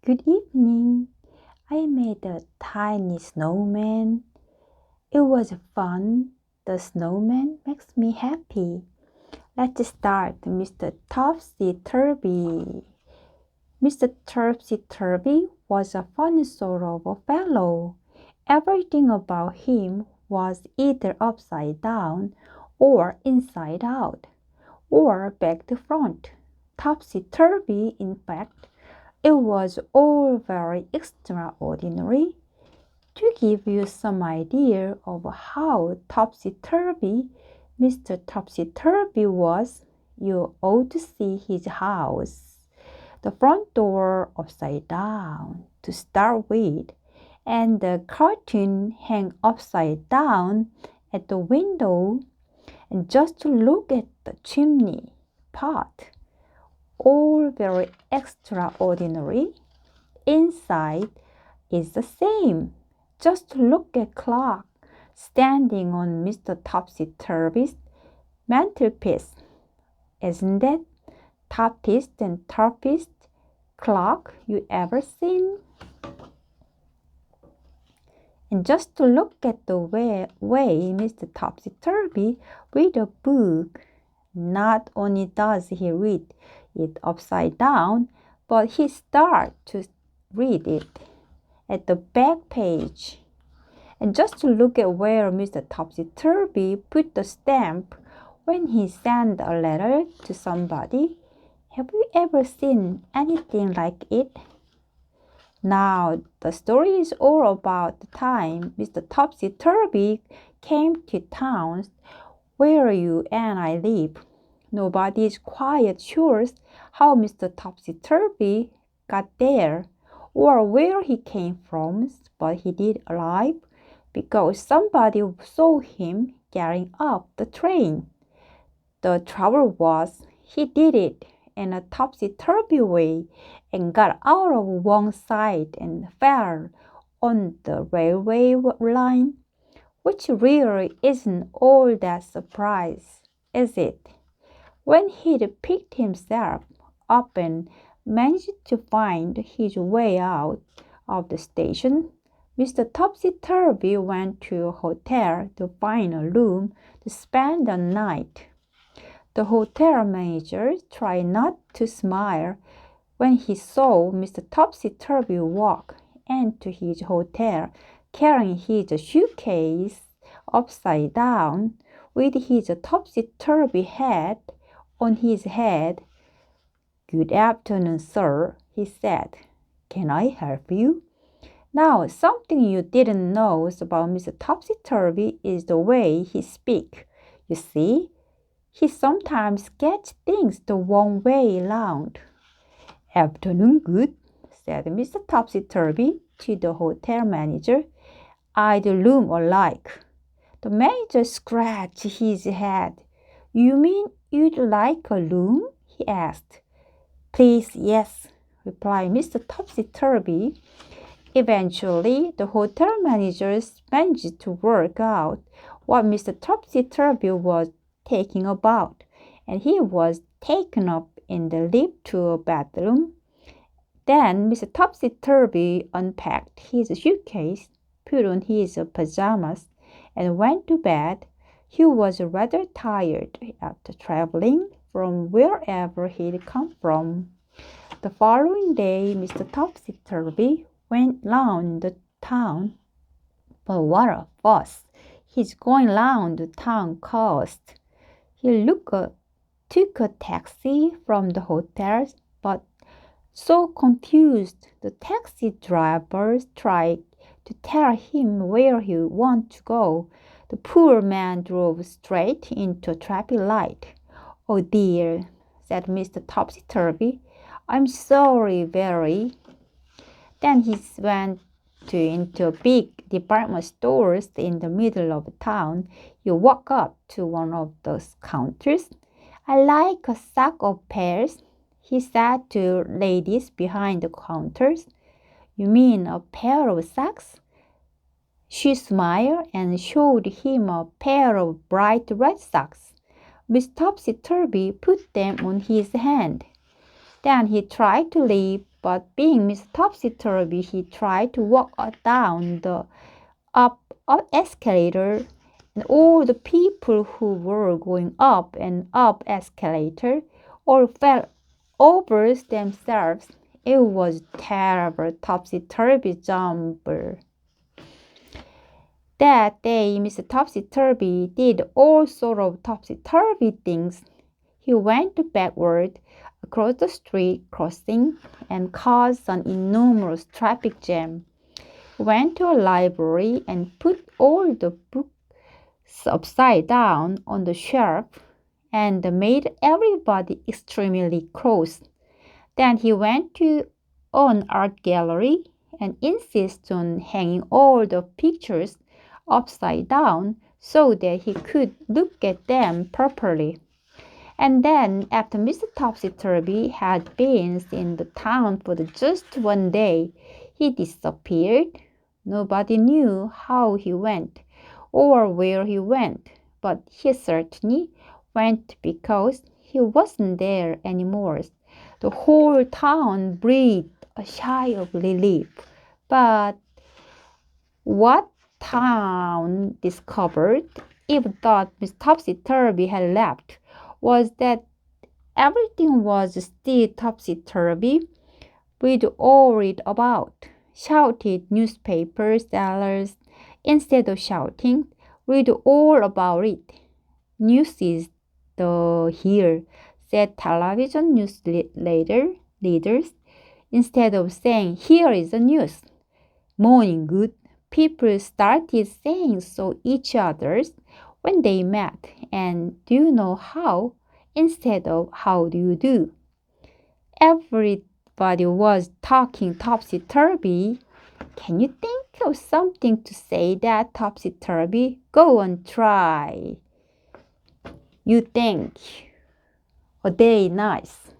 Good evening. I made a tiny snowman. It was fun. The snowman makes me happy. Let's start, Mr. Topsy-turvy. Mr. Topsy-turvy was a funny sort of a fellow. Everything about him was either upside down or inside out or back to front. Topsy-turvy, in fact. It was all very extraordinary. To give you some idea of how topsy-turvy Mr. Topsy-turvy was, you ought to see his house. The front door upside down, to start with, and the curtain hang upside down at the window, and just to look at the chimney pot. All very extraordinary. Inside is the same. Just look at clock standing on Mr. Topsy-turvy's mantelpiece. Isn't that toppest and toughest clock you ever seen? And just to look at the way Mr. Topsy-turvy read a book. Not only does he read it upside down, but he starts to read it at the back page. And just to look at where Mr. Topsy-turvy put the stamp when he sent a letter to somebody. Have you ever seen anything like it? Now, the story is all about the time Mr. Topsy-turvy came to town where you and I live. Nobody is quite sure how Mr. Topsy-turvy got there or where he came from, but he did arrive because somebody saw him getting off the train. The trouble was he did it in a topsy-turvy way and got out of one side and fell on the railway line, which really isn't all that surprise, is it? When he'd picked himself up and managed to find his way out of the station, Mr. Topsy-turvy went to a hotel to find a room to spend the night. The hotel manager tried not to smile when he saw Mr. Topsy-turvy walk into his hotel carrying his suitcase upside down with his topsy-turvy hat on his head. "Good afternoon, sir," he said. "Can I help you?" Now, something you didn't know about Mr. Topsy-turvy is the way he speaks. You see, he sometimes gets things the wrong way round. "Afternoon, good," said Mr. Topsy-turvy to the hotel manager. "I'd room alike." The manager scratched his head. "You mean you'd like a room?" he asked. "Please, yes," replied Mr. Topsy-turvy. Eventually, the hotel managers managed to work out what Mr. Topsy-turvy was taking about, and he was taken up in the lift to a bedroom. Then Mr. Topsy-turvy unpacked his suitcase, put on his pajamas, and went to bed. He was rather tired after traveling from wherever he'd come from. The following day, Mr. Topsy-turvy went round the town. But what a fuss his going round the town caused. He took a taxi from the hotel, but so confused, the taxi driver tried to tell him where he wanted to go. The poor man drove straight into a traffic light. "Oh dear," said Mr. Topsy-turvy. "I'm sorry, very." Then he went into a big department store in the middle of town. He walked up to one of those counters. "I'd like a sack of pears," he said to ladies behind the counters. "You mean a pair of socks?" She smiled and showed him a pair of bright red socks. Miss Topsy-turvy put them on his hand. Then he tried to leave, but being Mr. Topsy-turvy, he tried to walk down the up escalator, and all the people who were going up and up escalator all fell over themselves. It was terrible topsy-turvy jumper. That day, Mr. Topsy-turvy did all sorts of topsy-turvy things. He went backward across the street crossing and caused an enormous traffic jam. Went to a library and put all the books upside down on the shelf and made everybody extremely cross. Then he went to an art gallery and insisted on hanging all the pictures upside down so that he could look at them properly. And then, after Mr. Topsy-turvy had been in the town for just one day, he disappeared. Nobody knew how he went or where he went, but he certainly went because he wasn't there anymore. The whole town breathed a sigh of relief. But what town discovered, even thought Miss Topsy-turvy had left, was that everything was still topsy-turvy. We'd all read about, shouted newspaper sellers instead of shouting, read all about it. News is the here, said television news leaders, instead of saying, here is the news. Morning good. People started saying so each other's when they met, and do you know how, instead of how do you do. Everybody was talking topsy-turvy. Can you think of something to say that topsy-turvy? Go on, try. You think. A day nice.